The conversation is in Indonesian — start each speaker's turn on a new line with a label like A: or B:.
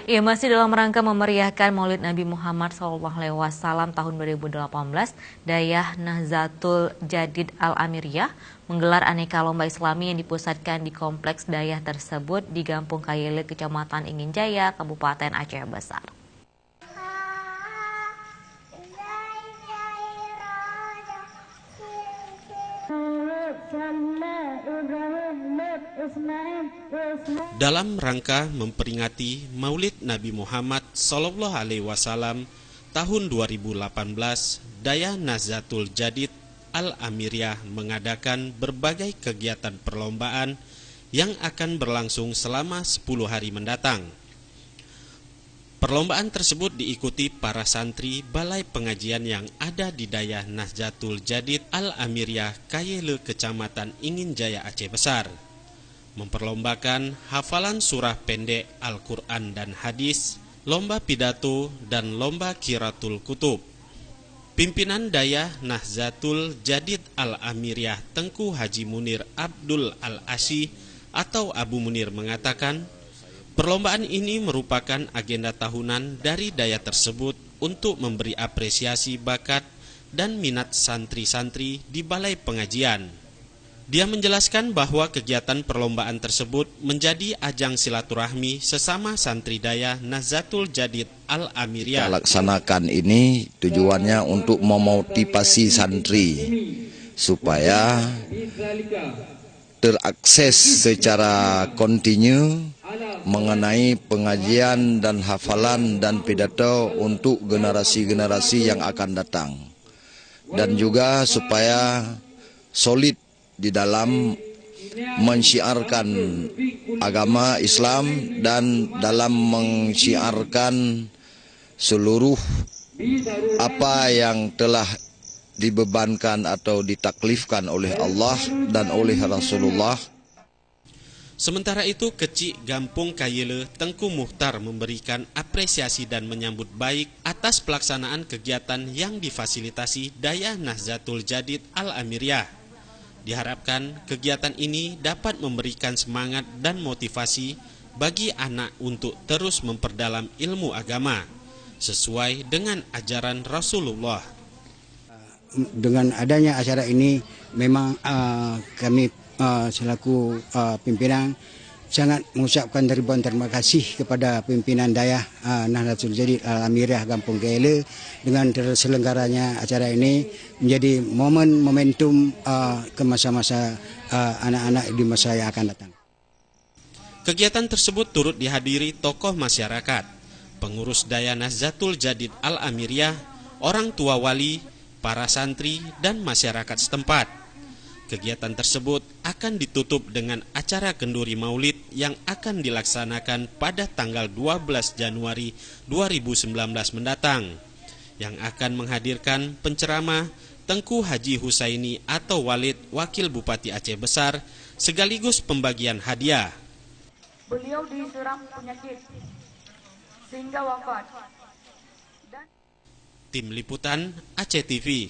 A: Ya, masih dalam rangka memeriahkan Maulid Nabi Muhammad SAW tahun 2018, Dayah Nahdlatul Jadid Al-Amiriyah menggelar aneka lomba Islami yang dipusatkan di kompleks Dayah tersebut di Gampung Kayele, Kecamatan Inginjaya, Kabupaten Aceh Besar.
B: Dalam rangka memperingati Maulid Nabi Muhammad SAW tahun 2018, Dayah Nahdlatul Jadid Al-Amiriyah mengadakan berbagai kegiatan perlombaan yang akan berlangsung selama 10 hari mendatang. Perlombaan tersebut diikuti para santri Balai Pengajian yang ada di Dayah Nahdlatul Jadid Al-Amiriyah Kayele, Kecamatan Inginjaya, Aceh Besar. Memperlombakan hafalan surah pendek Al-Quran dan hadis, lomba pidato, dan lomba qiraatul kutub. Pimpinan Dayah Nahdlatul Jadid Al-Amiriyah Tengku Haji Munir Abdul Al-Asy atau Abu Munir mengatakan, perlombaan ini merupakan agenda tahunan dari Dayah tersebut untuk memberi apresiasi bakat dan minat santri-santri di Balai Pengajian. Dia menjelaskan bahwa kegiatan perlombaan tersebut menjadi ajang silaturahmi sesama santri Dayah Nahdlatul Jadid Al-Amiriyah.
C: Kita laksanakan ini tujuannya untuk memotivasi santri supaya terakses secara kontinu mengenai pengajian dan hafalan dan pidato untuk generasi-generasi yang akan datang, dan juga supaya solid di dalam mensyiarkan agama Islam dan dalam mensyiarkan seluruh apa yang telah dibebankan atau ditaklifkan oleh Allah dan oleh Rasulullah.
B: Sementara itu, Kecik Gampung Kayele Tengku Muhtar memberikan apresiasi dan menyambut baik atas pelaksanaan kegiatan yang difasilitasi Dayah Nahdlatul Jadid Al-Amiriyah. Diharapkan kegiatan ini dapat memberikan semangat dan motivasi bagi anak untuk terus memperdalam ilmu agama sesuai dengan ajaran Rasulullah.
D: Dengan adanya acara ini memang kami selaku pimpinan sangat mengucapkan ribuan terima kasih kepada pimpinan Dayah Nahdlatul Jadid Al-Amiriyah Gampung Kayele dengan terselenggaranya acara ini menjadi momentum ke masa-masa anak-anak di masa yang akan datang.
B: Kegiatan tersebut turut dihadiri tokoh masyarakat, pengurus Dayah Nahdlatul Jadid Al-Amiriyah, orang tua wali, para santri, dan masyarakat setempat. Kegiatan tersebut akan ditutup dengan acara kenduri maulid yang akan dilaksanakan pada tanggal 12 Januari 2019 mendatang, yang akan menghadirkan penceramah Tengku Haji Husaini atau Walid, Wakil Bupati Aceh Besar, sekaligus pembagian hadiah.
E: Beliau diserang penyakit sehingga wafat.
B: Tim Liputan Aceh TV.